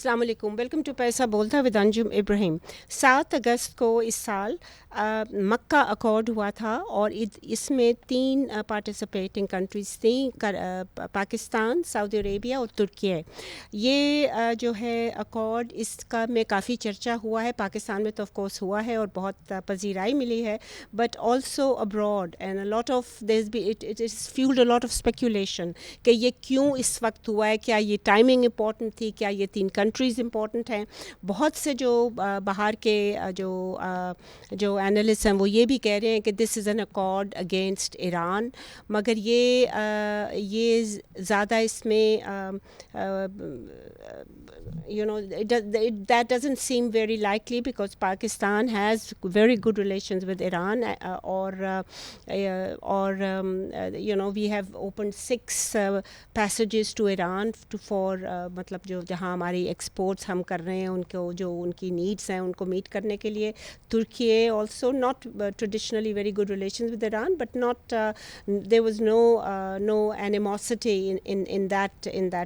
अस्सलाम वालेकुम, welcome to पैसा बोलता विद अंजुम इब्राहिम। 7 अगस्त को इस साल मक्का अकॉर्ड हुआ था और इसमें 3 पार्टिसिपेटिंग कंट्रीज़ थी, पाकिस्तान, सऊदी अरेबिया और तुर्की। ये जो है अकॉर्ड, इसका में काफ़ी चर्चा हुआ है। पाकिस्तान में तो ऑफ कोर्स हुआ है और बहुत पजीराई मिली है, but also abroad and a lot of it is fuelled a lot of speculation कि ये क्यों इस वक्त हुआ है, क्या ये टाइमिंग इम्पॉर्टेंट थी, क्या ये 3 कंट्रीज़ इम्पॉर्टेंट हैं। बहुत से जो बाहर के जो एनालिस्ट हैं वो ये भी कह रहे हैं कि this is an accord against Iran, मगर ये ज़्यादा इसमें that doesn't seem very likely because Pakistan has very good relations with Iran, we have opened 6 passages to Iran for मतलब जो जहाँ हमारी एक्सपोर्ट्स हम कर रहे हैं उनको, जो उनकी नीड्स हैं उनको मीट करने के लिए। तुर्की also not traditionally very good relations with Iran, but not there was no animosity in that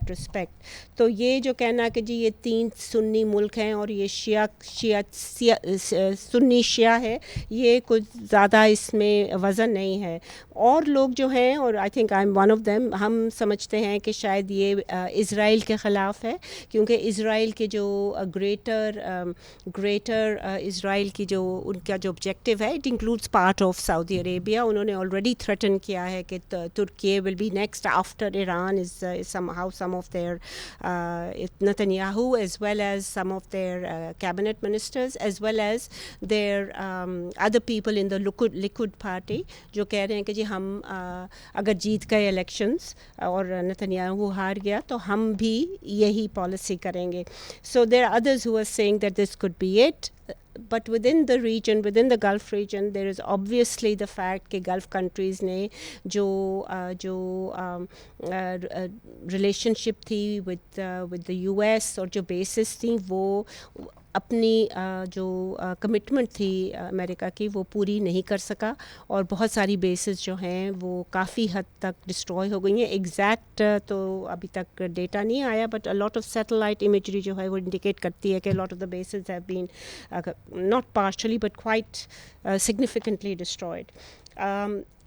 respect. तो ये जो कहना कि जी ये 3 सुन्नी मुल्क हैं और ये सुन्नी शिया है, ये कुछ ज़्यादा इसमें वज़न नहीं है। और लोग जो हैं, और I think I am one of them, हम समझते हैं कि शायद ये इज़राइल के ख़िलाफ़ है, क्योंकि इज़राइल के जो ग्रेटर इज़राइल की जो उनका जो ऑब्जेक्टिव है, it includes part of Saudi Arabia. उन्होंने ऑलरेडी थ्रेटन किया है कि तुर्की will be next after Iran is somehow some of their Netanyahu, as well as some of their cabinet ministers, as well as their other people in the Likud party, जो कह रहे हैं कि जी हम अगर जीत गए इलेक्शंस और नेतन्याहू हार गया तो हम भी यही पॉलिसी करेंगे. So there are others who are saying that this could be it. But within the region, within the Gulf region, there is obviously the fact कि Gulf countries ने जो relationship थी with the US और जो bases थी वो अपनी जो कमिटमेंट थी अमेरिका की वो पूरी नहीं कर सका, और बहुत सारी बेसेस जो हैं वो काफ़ी हद तक डिस्ट्रॉय हो गई हैं. एग्जैक्ट तो अभी तक डेटा नहीं आया, but a lot of satellite imagery जो है वो इंडिकेट करती है कि lot of the bases have been not partially but quite significantly destroyed.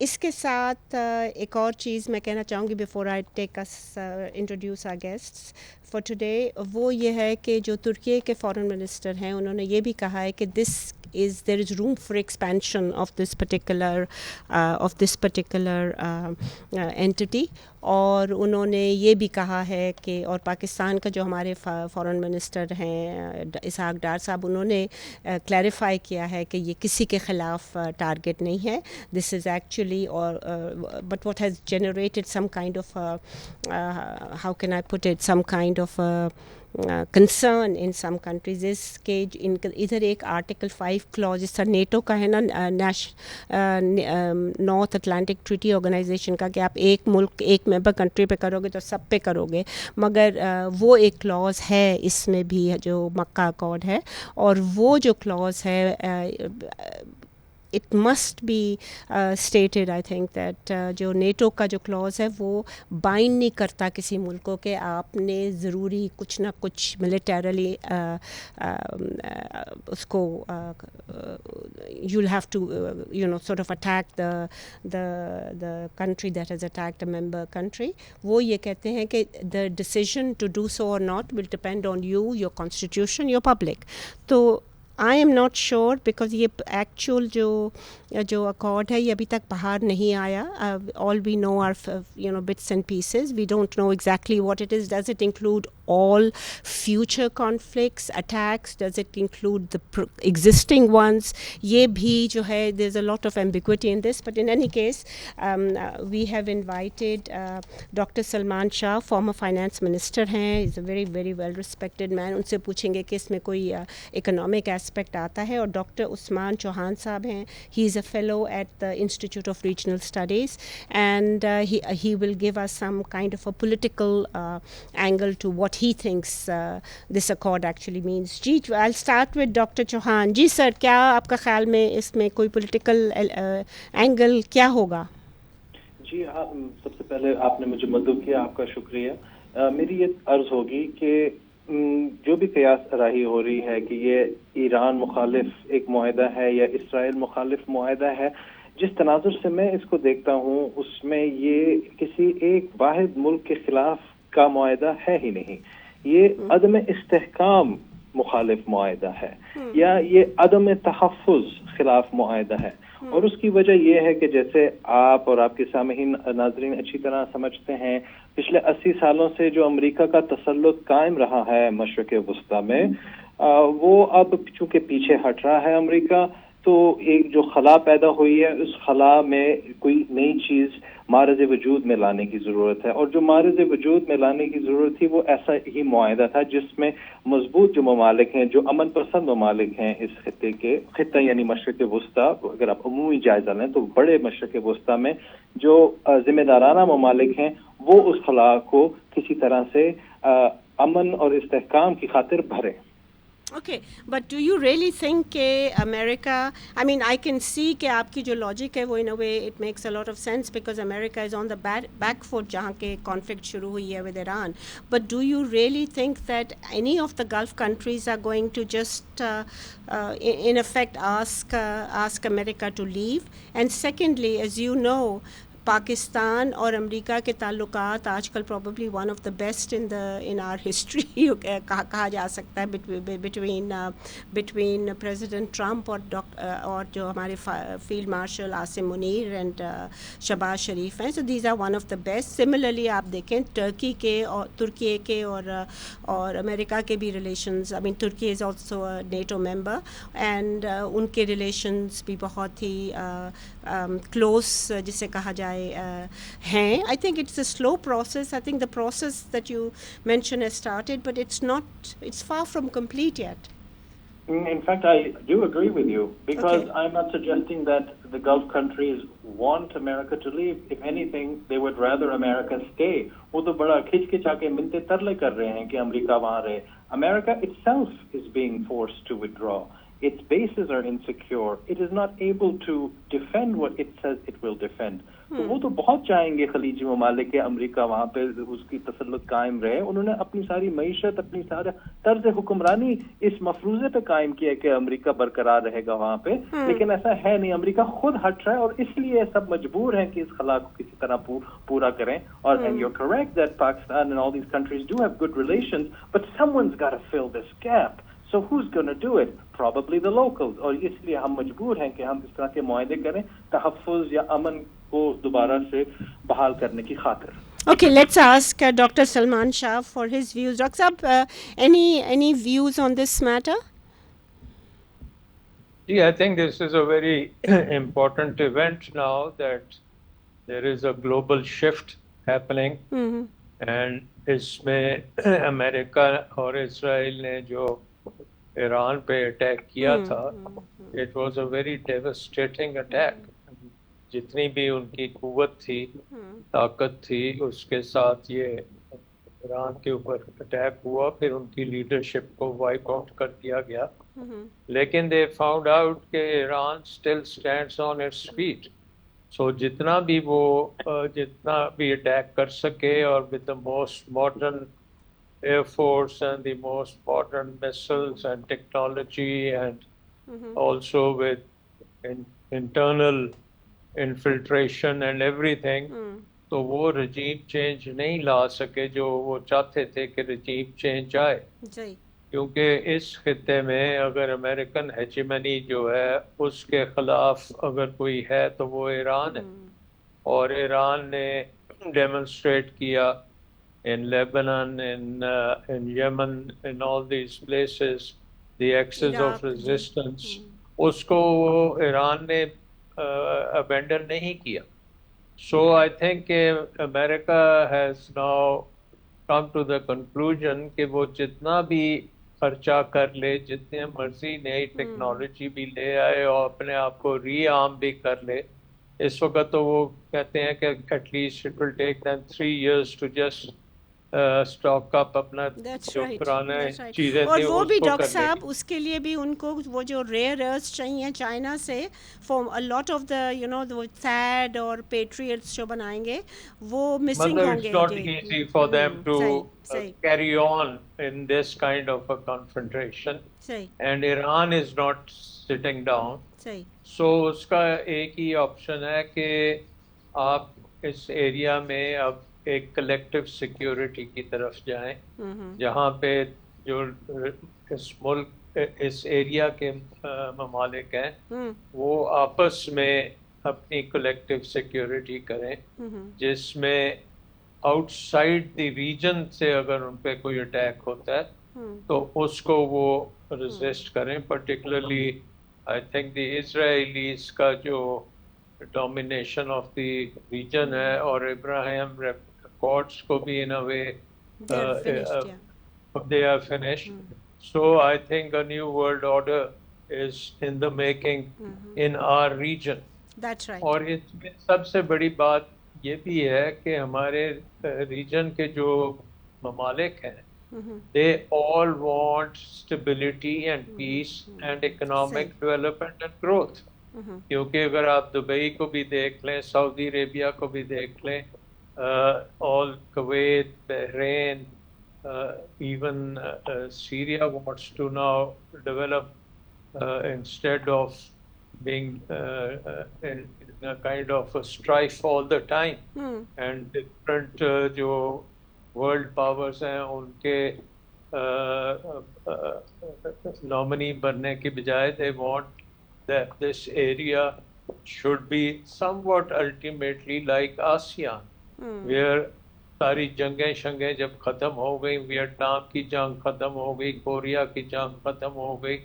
इसके साथ एक और चीज़ मैं कहना चाहूँगी before I take us introduce our guests for today, वो ये है कि जो तुर्की के फॉरेन मिनिस्टर हैं उन्होंने ये भी कहा है कि there is room for expansion of this particular entity. और उन्होंने ये भी कहा है कि, और पाकिस्तान का जो हमारे फॉरेन मिनिस्टर हैं इसहाक डार साहब, उन्होंने क्लैरिफाई किया है कि ये किसी के ख़िलाफ़ टारगेट नहीं है. This is actually but what has generated some kind of how can I put it, some kind of concern in some countries is के इधर एक आर्टिकल 5 क्लॉज इस तरह नेटो का है ना, नॉर्थ अटलांटिक ट्रीटी ऑर्गेनाइजेशन का, कि आप एक मुल्क एक मेंबर कंट्री पे करोगे तो सब पे करोगे, मगर वो एक क्लॉज है इसमें भी जो मक्का अकॉर्ड है, और वो जो क्लॉज है it must be stated, I think, that जो नेटो का जो क्लॉज है वो बाइंड नहीं करता किसी मुल्क को कि आपने ज़रूरी कुछ ना कुछ मिलिटरली उसको you'll have to sort of attack the country that has attacked a member country. वो ये कहते हैं कि the decision to do so or not will depend on you, your constitution, your public. तो I am not sure because ये actual जो accord है ये अभी तक बाहर नहीं आया. All we know are bits and pieces. We don't know exactly what it is. Does it include all future conflicts, attacks? Does it include the existing ones? ये भी जो है, there's a lot of ambiguity in this. But in any case, we have invited Dr. Salman Shah, former finance minister हैं. He's a very very well respected man. उनसे पूछेंगे कि इसमें कोई economic aspect आता है. और डॉक्टर उस्मान चौहान साहब हैं. He is a fellow at the Institute of Regional Studies, and he will give us some kind of a political angle to what he thinks this accord actually means. जी, I'll start with Dr. Chauhan. जी sir, क्या आपका ख्याल में इसमें कोई political angle क्या होगा? जी हाँ, सबसे पहले आपने मुझे मदद किया, आपका शुक्रिया. मेरी ये अर्ज होगी कि जो भी कयास राही हो रही है कि ये ईरान मुखालिफ एक मुआहदा है या इसराइल मुखालिफ मुआहदा है, जिस तनाजुर से मैं इसको देखता हूँ उसमें ये किसी एक वाहिद मुल्क के खिलाफ का मुआहदा है ही नहीं। ये अदम इस्तेहकाम मुखालिफ मुआहदा है या ये अदम तहफ़्फ़ुज़ खिलाफ मुआहदा है। और उसकी वजह यह है कि जैसे आप और आपके सामईन नाज़रीन अच्छी तरह समझते हैं, पिछले 80 सालों से जो अमेरिका का तसल्लुत कायम रहा है मशरिक़ वुस्ता में, वो अब चूंकि पीछे हट रहा है अमेरिका, तो एक जो खला पैदा हुई है उस खला में कोई नई चीज मारज वजूद में लाने की जरूरत है। और जो मारज वजूद में लाने की जरूरत थी वो ऐसा ही मुआहदा था जिसमें मजबूत जो ममालिक हैं, जो अमन पसंद ममालिक हैं इस खित्ते के, खित्ता यानी मशरिक़ वुस्ता, अगर आप अमूमी जायजा लें तो बड़े मशरिक़ वुस्ता में जो जिम्मेदाराना ममालिक हैं वो उस खला को किसी तरह से अमन और इस्तेहकाम की खातिर भरें। Okay, but do you really think कि America, I mean, I can see कि आपकी जो logic है वो in a way it makes a lot of sense because America is on the back foot जहाँ के conflict शुरू हुई है with Iran. But do you really think that any of the Gulf countries are going to just in effect ask America to leave? And secondly, as you know, Pakistan और America के ताल्लुकात आजकल probably one of the best in our history कहा जा सकता है between president Trump और जो हमारे field marshal Asim Munir and Shahbaz Sharif हैं। So these are one of the best. Similarly आप देखें टर्की के और तुर्की के और अमेरिका के भी relations, I mean Turkey is also a NATO member and उनके रिलेशंस भी बहुत ही क्लोज जिसे कहा जाए हैं। I think it's a slow process. I think the process that you mentioned has started, but it's far from complete yet. In fact, I do agree with you because okay. I'm not suggesting that the Gulf countries want America to leave. If anything, they would rather America stay. वो तो बड़ा खिंच-खिंचा के मिन्नतें तरले कर रहे हैं कि America वहाँ रहे। America itself is being forced to withdraw. Its bases are insecure. It is not able to defend what it says it will defend. तो वो तो बहुत चाहेंगे खलीजी ममालिक के अमेरिका वहाँ पे उसकी तसल्लुत कायम रहे। उन्होंने अपनी सारी मईशत, अपनी सारा तर्ज हुक्मरानी इस मफरूजे पे कायम किया कि अमेरिका बरकरार रहेगा वहाँ पे, लेकिन ऐसा है नहीं। अमेरिका खुद हट रहा है और इसलिए सब मजबूर हैं कि इस खला को किसी तरह पूरा करें। और and you're correct that Pakistan and all these countries do have good relations, but someone's got to fill this gap. So who's going to do it? Probably the locals. और इसलिए हम मजबूर हैं कि हम इस तरह के मुआहदे करें तहफ़्फ़ुज़ या अमन को दोबारा से बहाल करने की खातिर। Okay, let's ask Dr. Salman Shah for his views. Dr. Saab, any views on this matter? Yeah, I think this is a very important event now that there is a global shift happening, and इसमें America और Israel ने जो Iran पे attack किया था, it was a very devastating attack. जितनी भी उनकी कुव्वत थी, ताकत थी, उसके साथ ये ईरान के ऊपर अटैक हुआ, फिर उनकी लीडरशिप को वाइप आउट कर दिया गया। लेकिन दे फाउंड आउट कि Iran still stands on its feet. So जितना भी अटैक कर सके और with the most modern Air Force and the most modern missiles and technology and also with internal infiltration and everything, तो वो regime change नहीं ला सके जो वो चाहते थे कि regime change आए। क्योंकि इस खित्ते में अगर अमेरिकन हेजेमनी जो है उसके खिलाफ अगर कोई है तो वो ईरान है। और ईरान ने डेमोन्स्ट्रेट किया in Lebanon, in Yemen, in all these places, the axis of resistance, उसको ईरान ने abandon नहीं किया। So I think America has now come to the conclusion कि वो जितना भी खर्चा कर ले, जितने मर्जी नई टेक्नोलॉजी भी ले आए और अपने आप को रीआर्म भी कर ले, इस वक्त तो वो कहते हैं कि at least it will take them 3 years to just stock up अपना That's जो right. पुराने That's right. चीजें और थी वो भी उसको डॉक्टर करने साहब की। उसके लिए भी उनको वो जो रेयर अर्थ चाहिए चाइना से for a lot of the वो थैड और पेट्रियट्स जो बनाएंगे वो मिसिंग मतलब होंगे it's not ji. easy for them to सही सही carry on in this kind of a confrontation, सही and Iran is not sitting down. सही So उसका एक ही ऑप्शन है कि आप इस एरिया में अब एक कलेक्टिव सिक्योरिटी की तरफ जाएं, जहाँ पे जो इस मुल्क इस एरिया के ममालिक हैं वो आपस में अपनी कलेक्टिव सिक्योरिटी करें, जिसमें आउटसाइड द रीजन से अगर उन पे कोई अटैक होता है तो उसको वो रेजिस्ट करें। Particularly I think the Israelis का जो डोमिनेशन ऑफ द रीजन है और इब्राहिम रिकॉर्ड्स को भी इन अ वे they are finished. So I think a new world order is in the making in our region. That's right. और इसमें सबसे बड़ी बात ये भी है कि हमारे रीजन के जो ममालिक हैं, they all want stability and peace and economic development and growth. क्योंकि अगर आप दुबई को भी देख लें, सऊदी अरेबिया को भी देख लें, all Kuwait, Bahrain, even Syria wants to now develop instead of being in a kind of a strife all the time. And different जो world powers हैं उनके nominee बनने की बजाय they want that this area should be somewhat ultimately like ASEAN, where सारी जंगें जब खत्म हो गई, वियतनाम की जंग खत्म हो गई, कोरिया की जंग खत्म हो गई,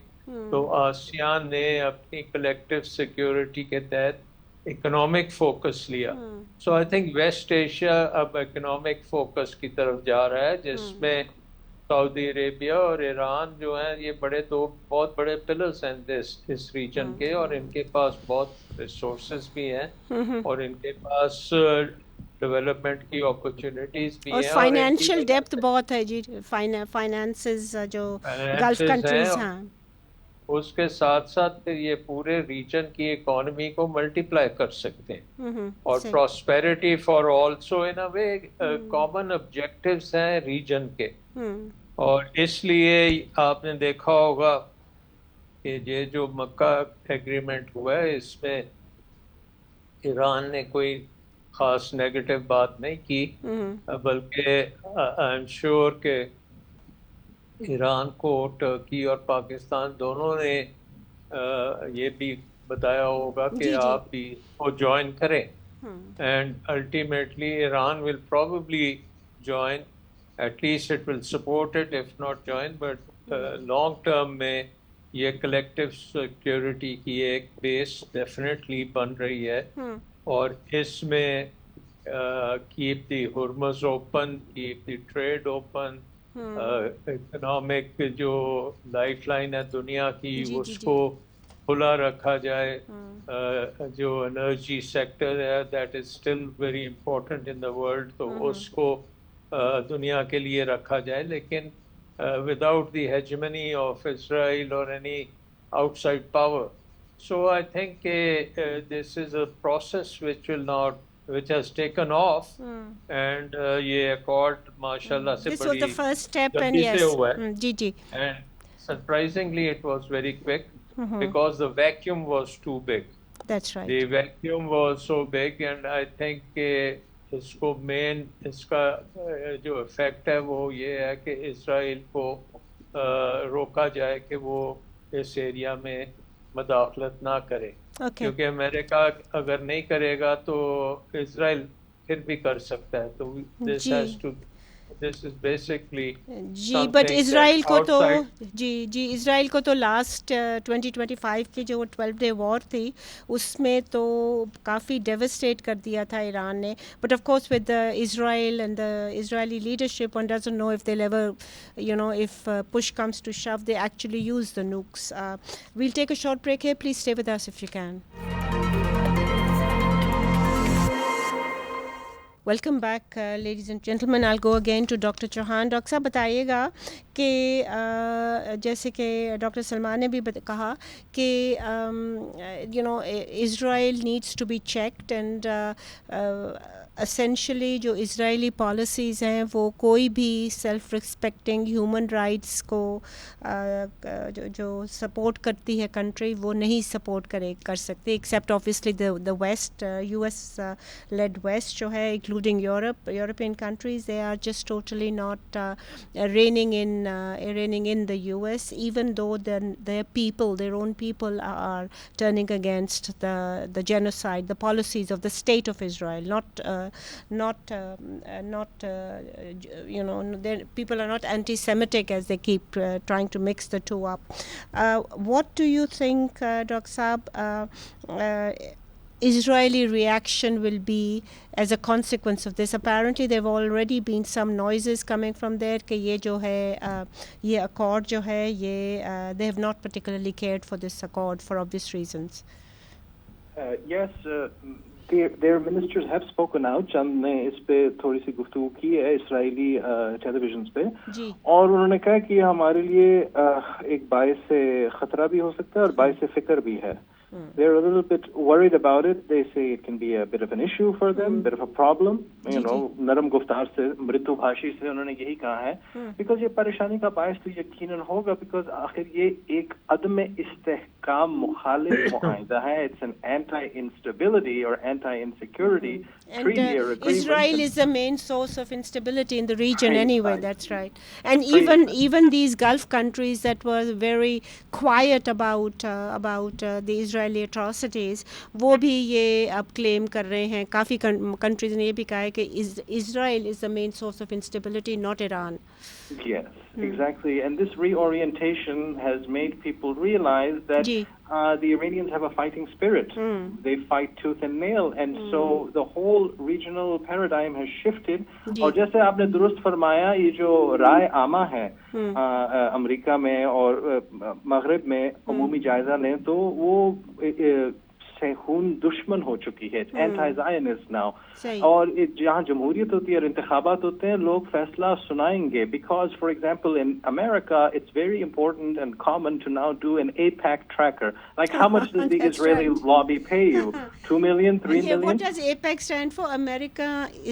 तो आसियान ने अपनी कलेक्टिव सिक्योरिटी के तहत इकोनॉमिक फोकस लिया। सो आई थिंक वेस्ट एशिया अब इकोनॉमिक फोकस की तरफ जा रहा है, जिसमें सऊदी अरेबिया और ईरान जो हैं ये बहुत बड़े पिलर्स हैं इस रीजन के, और इनके पास बहुत रिसोर्सेज भी हैं और इनके पास डेवलपमेंट की अपॉर्चुनिटीज भी और हैं, फाइनेंशियल डेप्थ बहुत है जी, फाइनेंसेस जो गल्फ कंट्रीज हैं, उसके साथ साथ ये पूरे रीजन की इकोनॉमी को मल्टीप्लाई कर सकते हैं और prosperity for also in a way common objectives हैं रीजन के। और इसलिए आपने देखा होगा कि ये जो मक्का एग्रीमेंट हुआ है इसमें ईरान ने कोई खास नेगेटिव बात नहीं की, बल्कि आई एम श्योर के ईरान को टर्की और पाकिस्तान दोनों ने ये भी बताया होगा कि आप भी इसको ज्वाइन करें, and ultimately Iran will probably join, at least it will support it if not join, but long term में ये कलेक्टिव सिक्योरिटी की एक बेस डेफिनेटली बन रही है। और इसमें keep the Hormuz open, keep the trade open, economic जो लाइफलाइन है दुनिया की उसको खुला रखा जाए, जो एनर्जी सेक्टर है that is still very important in the world, तो उसको दुनिया के लिए रखा जाए, लेकिन without the hegemony of Israel और any outside power. So I think this is a process which has taken off, and ये accord माशाल्लाह से this was the first step, and yes, जी and surprisingly it was very quick because the vacuum was too big. That's right. The vacuum was so big, and I think इसको main इसका जो effect है वो ये है कि Israel को रोका जाए कि वो इस एरिया में मदाखलत ना करे, क्योंकि अमेरिका अगर नहीं करेगा तो इजराइल फिर भी कर सकता है, तो this is basically जी। बट इजराइल को तो जी इजराइल को तो लास्ट 2025 की जो 12-day वॉर थी उसमें तो काफ़ी डेवस्टेट कर दिया था ईरान ने, but of course with the Israel and the Israeli leadership one doesn't know if they'll ever, if push comes to shove, they actually use the nukes. We'll take a short break here. Please stay with us if you can. Welcome back ladies and gentleman. I go again to doctor Chauhan. Doctor साहब बताइएगा कि जैसे कि doctor Salman ने भी कहा कि Israel needs to be checked and essentially जो इज़राइली पॉलिसीज़ हैं वो कोई भी सेल्फ रिस्पेक्टिंग ह्यूमन राइट्स को जो सपोर्ट करती है कंट्री वो नहीं सपोर्ट कर सकती, except obviously the West, US led West जो है, including European countries. They are just totally not reigning in the US, even though their people, their own people are turning against the genocide, the policies of the state of Israel. People are not anti-Semitic as they keep trying to mix the two up. What do you think, Dr. Saab, Israeli reaction will be as a consequence of this? Apparently there have already been some noises coming from there कि ये जो है ये accord जो है ये they have not particularly cared for this accord for obvious reasons. Yes, their ministers have spoken out. चंद ने इस पे थोड़ी सी गुफ्तगू की है इस्राएली टेलीविजन पे जी. और उन्होंने कहा कि हमारे लिए एक बाइस खतरा भी हो सकता है और बाइस फिक्र भी है. They're a little bit worried about it. They say it can be a bit of an issue for them, bit of a problem. You know, नरम गुफ्तार से, मृदु भाषी से उन्होंने यही कहा है. Because ये परेशानी का बायस तो यकीनन होगा, because आखिर ये एक अदम इस्तेहकाम मुखालिफ मुआहिदा है. It's an anti-instability or anti-insecurity treaty or agreement. Israel is the main source of instability in the region anyway. That's right. And even these Gulf countries that were very quiet about the Israeli atrocities, वो भी ये अब claim कर रहे हैं. काफ़ी countries ने ये भी कहा है कि Israel is the main source of instability, not Iran. Yes, exactly. And this reorientation has made people realize that the Iranians have a fighting spirit. They fight tooth and nail, and so the whole regional paradigm has shifted. और जैसे आपने दुरुस्त फरमाया, ये जो राय आमा है America में और मगरिब में अमूमी जायजा लें तो वो सेहून दुश्मन हो चुकी है. Anti-Zionist now. और जहाँ जमहूरियत होती है और इंतखाबात होते हैं, लोग फैसला सुनाएंगे. Because for example in America it's very important and common to now do an AIPAC tracker. Like how much does the Israeli lobby pay you? 2 million, 3 million? What does AIPAC stand for?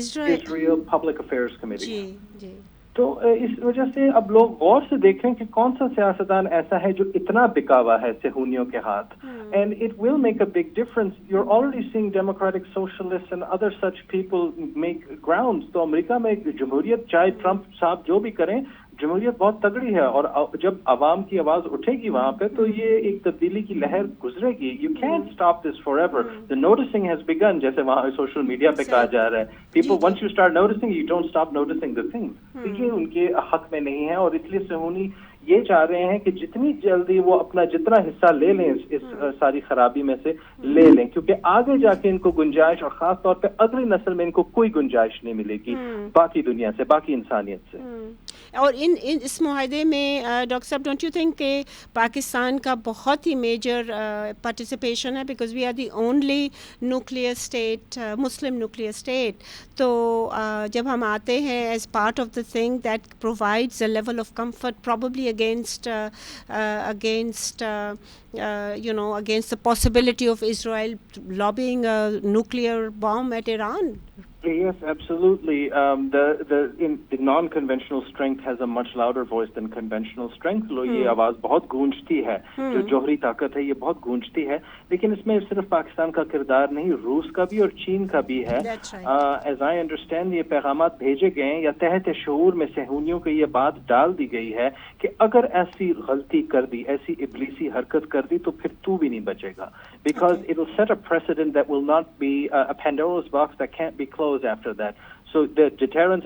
Israel Public Affairs Committee. जी. तो इस वजह से अब लोग गौर से देखें कि कौन सा सियासतदान ऐसा है जो इतना बिकावा है सेहूनियों के हाथ. And it will make a big difference. You're already seeing democratic socialists and other such people make grounds. तो अमेरिका में जमहूरियत, चाहे ट्रंप साहब जो भी करें, जमहूरियत बहुत तगड़ी है और जब आवाम की आवाज उठेगी वहां पे तो ये एक तब्दीली की लहर गुजरेगी. You can't stop this forever. The noticing has begun, जैसे वहाँ सोशल मीडिया पे कहा जा रहा है. People, once you start noticing, you don't stop noticing the things. तो ये उनके हक में नहीं है और इसलिए सेहूनी ये चाह रहे हैं कि जितनी जल्दी वो अपना जितना हिस्सा ले लें इस सारी खराबी में से ले लें, क्योंकि आगे जाके इनको गुंजाइश और खास तौर पे अगली नस्ल में इनको कोई गुंजाइश नहीं मिलेगी बाकी दुनिया से, बाकी इंसानियत से. और इस मुआहदे में डॉक्टर साहब, डोंट यू थिंक कि पाकिस्तान का बहुत ही मेजर पार्टिसिपेशन है, because we are the only nuclear state, Muslim nuclear state. तो जब हम आते हैं as part of the thing that provides a level of comfort probably against the possibility of Israel lobbying a nuclear bomb at Iran. Yes, absolutely. The non-conventional strength has a much louder voice than conventional strength. ये आवाज बहुत गूंजती है. जो जौहरी ताकत है ये बहुत गूंजती है. लेकिन इसमें सिर्फ पाकिस्तान का किरदार नहीं, रूस का भी और चीन का भी है. As I understand, ये पैगामात भेजे गए हैं या तहत शऊर में सेहूनियों को ये बात डाल दी गई है कि अगर ऐसी गलती कर दी, ऐसी इब्लीसी हरकत कर दी तो फिर तू भी नहीं बचेगा. Because it will set a precedent that will not be a Pandora's box that can't be closed after that. So the deterrence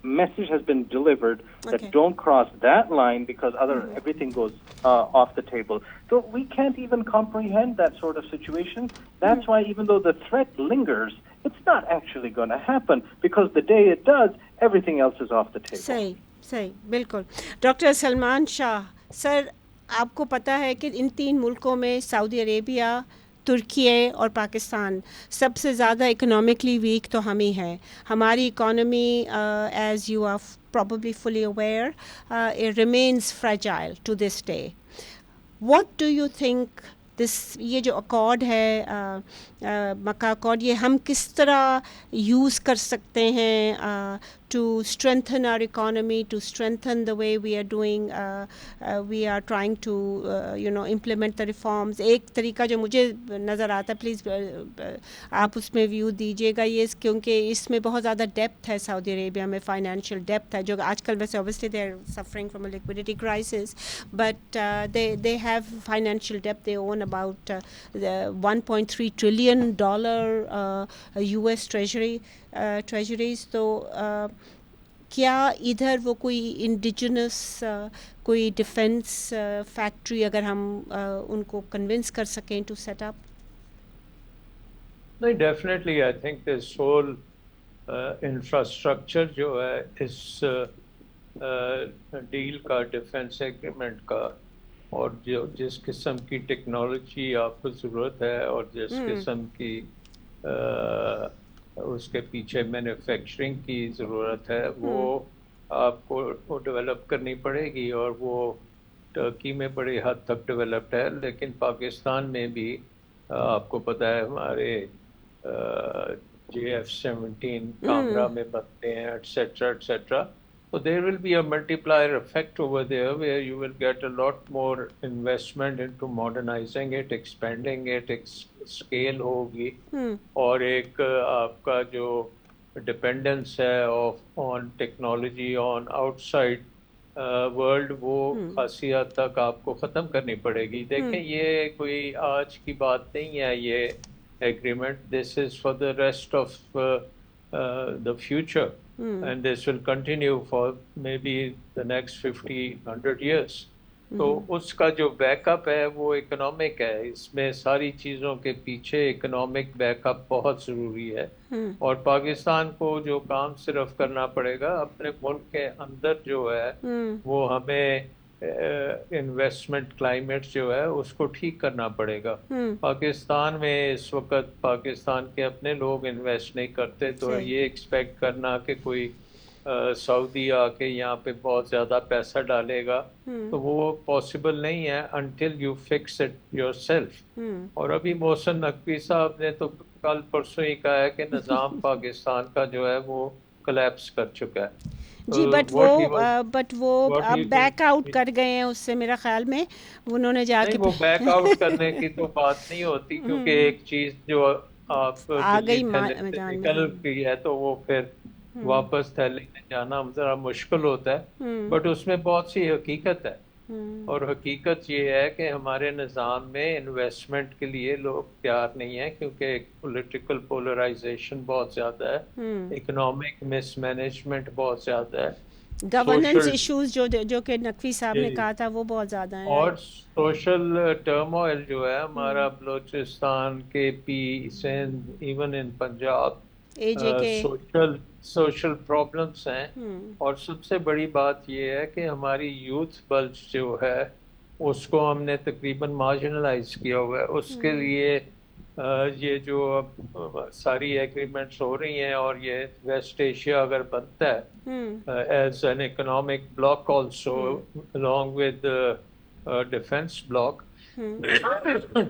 message has been delivered that don't cross that line because everything goes off the table. So we can't even comprehend that sort of situation. That's why even though the threat lingers, it's not actually going to happen because the day it does, everything else is off the table. सही बिल्कुल. Doctor Salman Shah sir, आपको पता है कि इन 3 मुल्कों में Saudi Arabia, तुर्की और पाकिस्तान सबसे ज़्यादा इकोनॉमिकली वीक तो हम ही हैं. हमारी economy as you are probably fully aware, it remains fragile to this day. What do you think ये जो अकॉर्ड है मक्का अकॉर्ड, ये हम किस तरह यूज़ कर सकते हैं to strengthen our economy, to strengthen the way we are doing, we are trying to implement the reforms. एक तरीका जो मुझे नज़र आता है, प्लीज़ आप उसमें व्यू दीजिएगा ये, क्योंकि इसमें बहुत ज़्यादा डेप्थ है सऊदी अरेबिया में, फाइनेंशियल डेप्थ है, जो आजकल वैसे obviously they are suffering from a liquidity crisis, but they have financial debt. They own about $1.3 trillion US treasuries. तो क्या इधर वो कोई इंडिजिनस कोई डिफेंस फैक्ट्री अगर हम उनको कन्विंस कर सकें टू सेट अप? नहीं, definitely I think this whole infrastructure जो है इस डील का, डिफेंस एग्रीमेंट का, और जो जिस किस्म की टेक्नोलॉजी आपको ज़रूरत है और जिस किस्म की उसके पीछे मैन्युफैक्चरिंग की ज़रूरत है, वो आपको डेवलप करनी पड़ेगी, और वो टर्की में बड़ी हद तक डेवलप्ड है, लेकिन पाकिस्तान में भी आपको पता है हमारे JF-17 कामरा में बनते हैं, etcetera etcetera. So there will be a multiplier effect over there where you will get a lot more investment into modernizing it, expanding it, scale होगी, और एक आपका जो dependence है on technology on outside world, वो खासी हद तक आपको ख़त्म करनी पड़ेगी. देखें, ये कोई आज की बात नहीं है ये agreement. This is for the rest of the future. And this will continue for maybe the next 50-100 years. तो उसका जो बैकअप है वो इकोनॉमिक है. इसमें सारी चीज़ों के पीछे इकोनॉमिक बैकअप बहुत ज़रूरी है. और पाकिस्तान को जो काम सिर्फ करना पड़ेगा, अपने मुल्क के अंदर जो है वो हमें इन्वेस्टमेंट क्लाइमेट जो है उसको ठीक करना पड़ेगा. पाकिस्तान में इस वक्त पाकिस्तान के अपने लोग इन्वेस्ट नहीं करते, तो ये एक्सपेक्ट करना कि कोई सऊदी आके यहाँ पे बहुत ज़्यादा पैसा डालेगा, तो वो पॉसिबल नहीं है until you fix it yourself. और अभी मोहसिन नकवी साहब ने तो कल परसों ही कहा है कि निज़ाम पाकिस्तान का जो है वो कोलैप्स कर चुका है. जी, बट वो अब बैक आउट कर गए हैं उससे, मेरा ख्याल में उन्होंने जाके. वो बैक आउट करने की तो बात नहीं होती, क्योंकि एक चीज जो आप आ गई निकल गई है तो वो फिर वापस थैले में जाना जरा मुश्किल होता है. बट उसमें बहुत सी हकीकत है, और हकीकत ये है कि हमारे निज़ाम में इन्वेस्टमेंट के लिए लोग तैयार नहीं है, क्योंकि पॉलिटिकल पोलराइजेशन बहुत ज़्यादा है, इकोनॉमिक मिसमैनेजमेंट बहुत ज़्यादा है, गवर्नेंस इश्यूज जो कि नकवी साहब ने कहा था वो बहुत ज़्यादा है, और सोशल टर्मोइल जो है हमारा Balochistan K P Sindh, even in Punjab, social problems हैं. और सबसे बड़ी बात ये है कि हमारी यूथ बल्ज जो है उसको हमने तकरीबन मार्जिनलाइज किया हुआ है. उसके लिए ये जो अब सारी एग्रीमेंट्स हो रही हैं, और ये वेस्ट एशिया अगर बनता है as an economic bloc also along with defence bloc,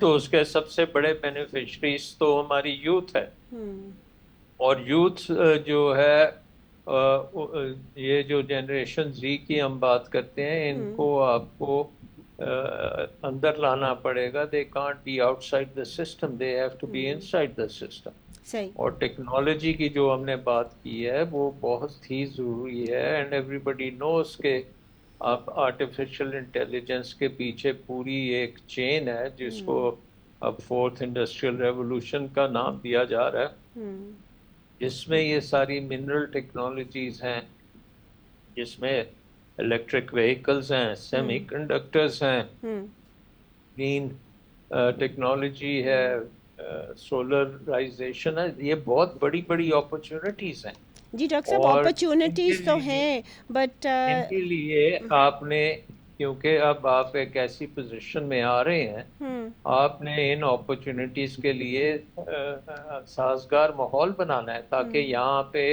तो उसके सबसे बड़े बेनिफिशरीज तो हमारी यूथ है. और यूथ जो है ये जो जनरेशन जी की हम बात करते हैं, इनको आपको अंदर लाना पड़ेगा. They can't be outside the system, they have to be inside the system. और टेक्नोलॉजी की जो हमने बात की है वो बहुत ही ज़रूरी है. एंड एवरीबडी नोस के आप आर्टिफिशियल इंटेलिजेंस के पीछे पूरी एक चेन है जिसको अब 4th इंडस्ट्रियल रेवोल्यूशन का नाम दिया जा रहा है, जिसमें ये सारी मिनरल टेक्नोलॉजीज हैं, जिसमें इलेक्ट्रिक व्हीकल्स हैं, सेमीकंडक्टर्स हैं, ग्रीन टेक्नोलॉजी है, सोलराइजेशन है. ये बहुत बड़ी बड़ी अपॉर्चुनिटीज हैं. जी डॉक्टर साहब, अपॉर्चुनिटीज तो हैं, बट इनके लिए आपने क्योंकि अब आप एक ऐसी पोजीशन में आ रहे हैं, आपने इन अपॉर्चुनिटीज के लिए साजगार माहौल बनाना है ताकि यहाँ पे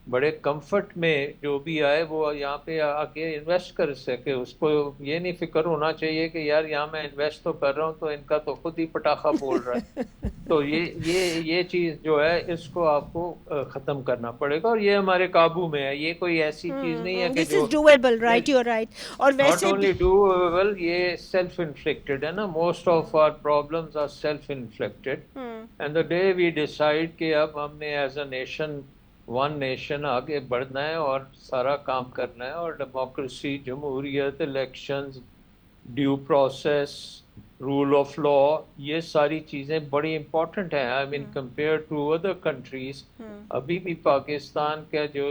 बड़े कंफर्ट में जो भी आए वो यहाँ पे आके इन्वेस्ट कर सके। उसको ये नहीं फिक्र होना चाहिए कि यार यहाँ मैं इन्वेस्ट तो कर रहा हूँ तो इनका तो खुद ही पटाखा बोल रहा है। तो ये चीज जो है इसको आपको खत्म करना पड़ेगा और ये हमारे काबू में है। ये कोई ऐसी चीज नहीं है कि this is doable, right, you are right. और नॉट वैसे ओनली डूएबल, ये सेल्फ इन्फ्लिक्टेड है ना। Most of our problems are self inflicted and the day we decide कि अब हमने as a nation, one nation आगे बढ़ना है और सारा काम करना है और डेमोक्रेसी, जमहूरियत, elections, due process, rule of law, ये सारी चीज़ें बड़ी इंपॉर्टेंट हैं। I mean compare to other countries, अभी भी पाकिस्तान का जो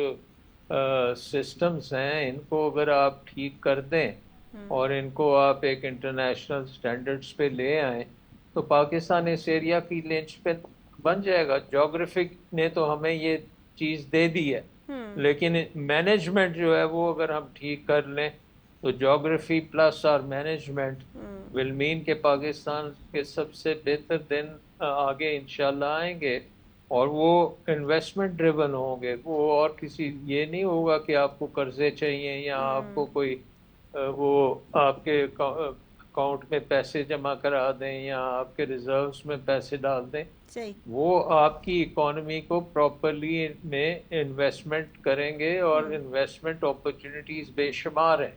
सिस्टम्स हैं इनको अगर आप ठीक कर दें और इनको आप एक इंटरनेशनल स्टैंडर्ड्स पे ले आएं तो पाकिस्तान इस एरिया की लिंचपिन बन जाएगा। जोग्राफिक ने तो हमें ये चीज़ दे दी है, लेकिन मैनेजमेंट जो है वो अगर हम ठीक कर लें तो जोग्राफी प्लस और मैनेजमेंट विल मीन के पाकिस्तान के सबसे बेहतर दिन आगे इंशाल्लाह आएंगे और वो इन्वेस्टमेंट ड्रिवन होंगे। वो और किसी ये नहीं होगा कि आपको कर्जे चाहिए या आपको कोई वो आपके अकाउंट में पैसे जमा करा दें या आपके रिजर्व्स में पैसे डाल दें। वो आपकी इकोनॉमी को प्रॉपरली में इन्वेस्टमेंट करेंगे और इन्वेस्टमेंट अपॉर्चुनिटीज बेशुमार हैं।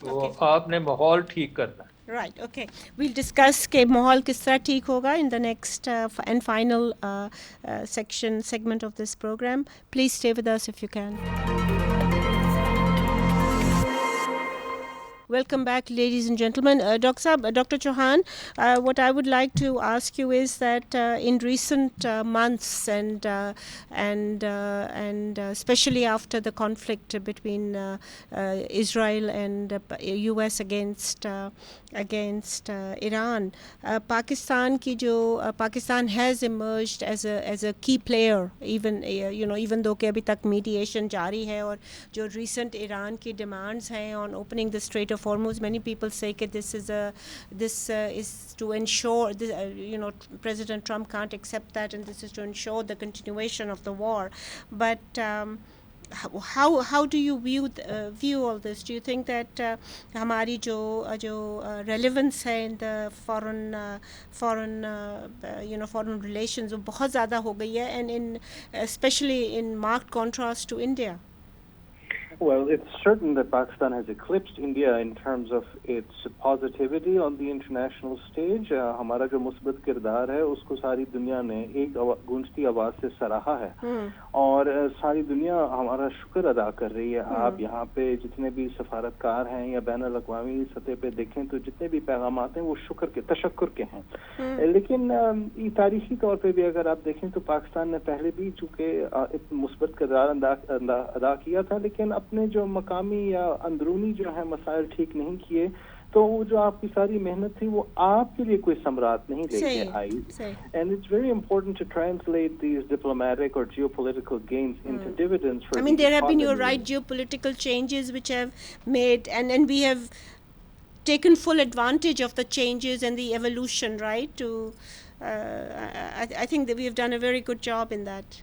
तो आपने माहौल ठीक करना है। Right, okay. We'll discuss के माहौल किस तरह ठीक होगा in the next and final segment of this program. Please stay with us if you can. Welcome back, ladies and gentlemen. Dr. Chauhan, what I would like to ask you is that in recent months and especially after the conflict between Israel and US against Iran, Pakistan has emerged as a key player, even though कि अभी तक mediation जारी है और जो recent Iran की demands हैं on opening the Strait of Hormuz, many people say that this is to ensure President Trump can't accept that, and this is to ensure the continuation of the war. But how do you view all this? Do you think that हमारी जो relevance है in the foreign relations वो बहुत ज़्यादा हो गई है, and especially in marked contrast to India? Well, it's certain that Pakistan has eclipsed India in terms of its positivity on the international stage. हमारा जो मुस्बत किरदार है उसको सारी दुनिया ने एक गूंजती आवाज़ से सराहा है और सारी दुनिया हमारा शुक्र अदा कर रही है। आप यहाँ पे जितने भी सफारतकार हैं या बैन अल-अक़वामी सतह पे देखें तो जितने भी पैगामात हैं वो शुक्र के, तशक्कुर के हैं। लेकिन तारीखी तौर पे भी अगर आप देखें तो पाकिस्तान ने पहले भी चूँकि एक मुस्बत किरदार अदा किया था, लेकिन अपने जो मकामी या अंदरूनी जो है मसाइल ठीक नहीं किए तो वो जो आपकी सारी मेहनत थी वो आपके लिए कोई समरात नहीं लेके आई। And it's very important to translate these diplomatic or geopolitical gains into dividends for I mean, there have been, you're right, geopolitical changes which have made, and we have taken full advantage of the changes and the evolution, right? I think that we have done a very good job in that.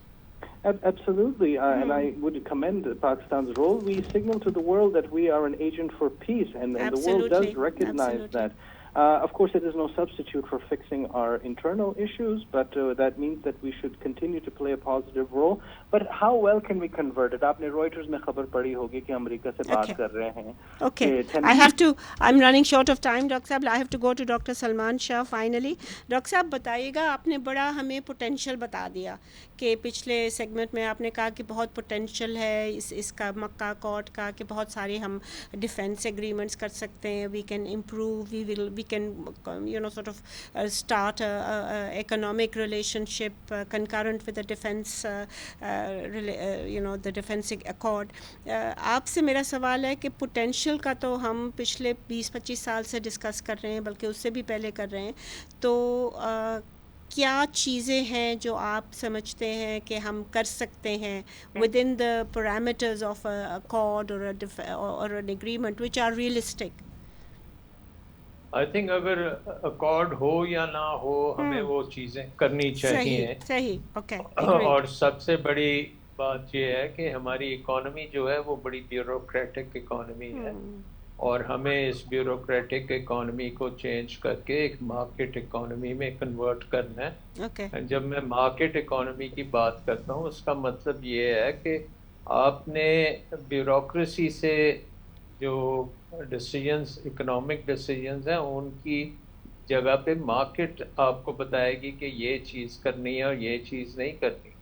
Absolutely, and I would commend Pakistan's role. We signal to the world that we are an agent for peace, and the world does recognize that. Of course, it is no substitute for fixing our internal issues, but that means that we should continue to play a positive role. But how well can we convert it? आपने Reuters में खबर पढ़ी होगी कि America से बात कर रहे हैं. Okay, I'm running short of time, Dr. Saab. I have to go to Dr. Salman Shah finally. Dr. Saab, बताइएगा, आपने बड़ा हमें potential बता दिया कि पिछले सेगमेंट में आपने कहा कि बहुत पोटेंशियल है इसका मक्का अकॉर्ड का, कि बहुत सारे हम डिफेंस एग्रीमेंट्स कर सकते हैं, we can improve, we can sort of start a economic relationship concurrent with the defense the defense accord. आपसे मेरा सवाल है कि पोटेंशियल का तो हम पिछले 20-25 साल से डिस्कस कर रहे हैं, बल्कि उससे भी पहले कर रहे हैं, तो क्या चीज़ें हैं जो आप समझते हैं कि हम कर सकते हैं within the parameters of a accord or an agreement which are realistic? I think अगर अकॉर्ड हो या ना हो, हमें वो चीज़ें करनी चाहिए। सही, ओके, और सबसे बड़ी बात ये है कि हमारी इकोनॉमी जो है वो बड़ी ब्यूरोक्रेटिक इकोनॉमी है, और हमें इस ब्यूरोक्रेटिक इकोनॉमी को चेंज करके एक मार्केट इकोनॉमी में कन्वर्ट करना है। ओके, जब मैं मार्केट इकोनॉमी की बात करता हूँ, उसका मतलब ये है कि आपने ब्यूरोक्रेसी से जो डिसीजंस, इकोनॉमिक डिसीजंस हैं, उनकी जगह पे मार्केट आपको बताएगी कि ये चीज़ करनी है और ये चीज़ नहीं करनी,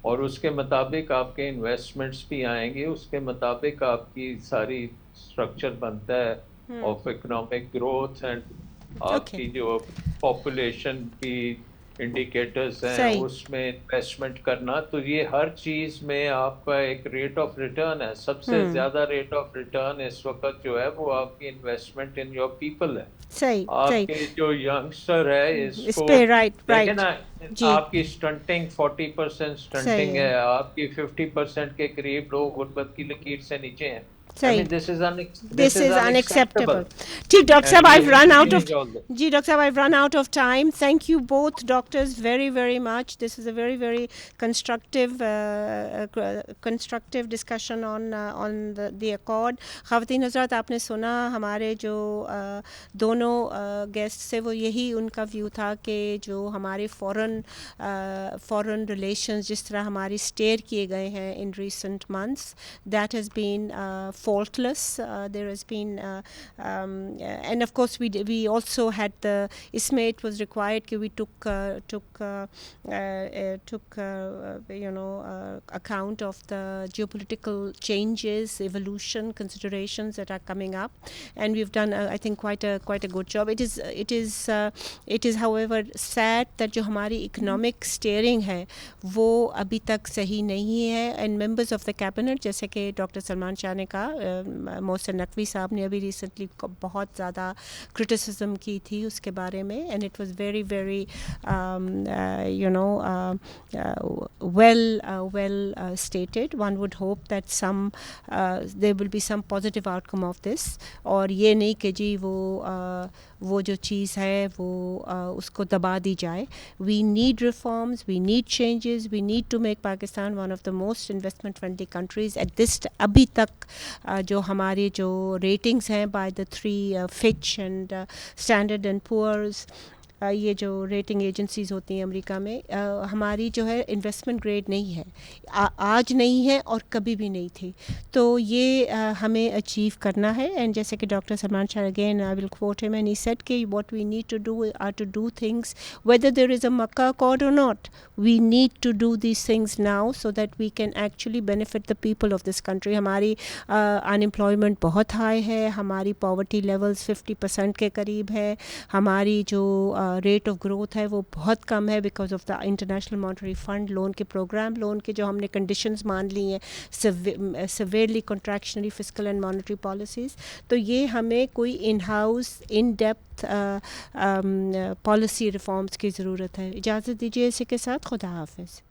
और उसके मुताबिक आपके इन्वेस्टमेंट्स भी आएंगे, उसके मुताबिक आपकी सारी स्ट्रक्चर बनता है ऑफ इकोनॉमिक ग्रोथ, एंड आपकी जो पॉपुलेशन की इंडिकेटर्स हैं सही, उसमें इन्वेस्टमेंट करना। तो ये हर चीज में आपका एक रेट ऑफ रिटर्न है। सबसे ज्यादा रेट ऑफ रिटर्न इस वक्त जो है वो आपकी इन्वेस्टमेंट इन योर पीपल है। सही, आपके जो यंगस्टर है इस इसको पे राइट, देखे ना, जी, आपकी स्टंटिंग 40% सही स्टंटिंग है, आपकी 50% के करीब लोग गुर्बत की लकीर से नीचे हैं। I सही, mean, this this is unacceptable. unacceptable. ठीक, डॉक्टर साहब, And we I've have run to out of change all this. जी डॉक्टर साहब, I've run out of time. Thank you both doctors very very much. This is a very very constructive discussion on the accord. ख़वातीन हज़रात, आपने सुना हमारे जो दोनों guest से, वो यही उनका व्यू था कि जो हमारे फॉरेन रिलेशंस जिस तरह हमारी स्टेयर किए गए हैं इन recent months, that has been faultless. There has been and of course we also had the isme it was required that we took account of the geopolitical changes, evolution considerations that are coming up, and we've done I think quite a good job. It is however sad that जो हमारी economic steering है वो अभी तक सही नहीं है, and members of the cabinet जैसे कि डॉक्टर सलमान शाह ने कहा, मोहसिन नकवी साहब ने अभी रिसेंटली बहुत ज़्यादा क्रिटिसिज्म की थी उसके बारे में, and it was very very well stated. One would hope that there will be some positive outcome of this, और ये नहीं कि जी वो जो चीज़ है वो उसको दबा दी जाए. We need reforms, we need changes, we need to make Pakistan one of the most investment friendly countries. At this अभी तक जो हमारे जो ratings हैं by the three Fitch and Standard and Poor's, ये जो रेटिंग एजेंसीज़ होती हैं अमेरिका में, हमारी जो है इन्वेस्टमेंट ग्रेड नहीं है, आज नहीं है और कभी भी नहीं थी. तो ये हमें अचीव करना है. एंड जैसे कि doctor Salman Shah, again I will quote him, and he said कि what we need to do are to do things whether there is a Makkah Accord or not. We need to do these things now so that we can actually benefit the people of this country. हमारी unemployment बहुत high है, हमारी poverty levels 50% के करीब है, हमारी जो rate of growth है वो बहुत कम है because of the international monetary fund loan के प्रोग्राम, लोन के जो हमने कंडीशंस मान ली हैं, severely contractionary fiscal and monetary policies. तो ये हमें कोई in house in depth policy reforms की ज़रूरत है. इजाज़त दीजिए इसी के साथ, खुदा हाफिज़.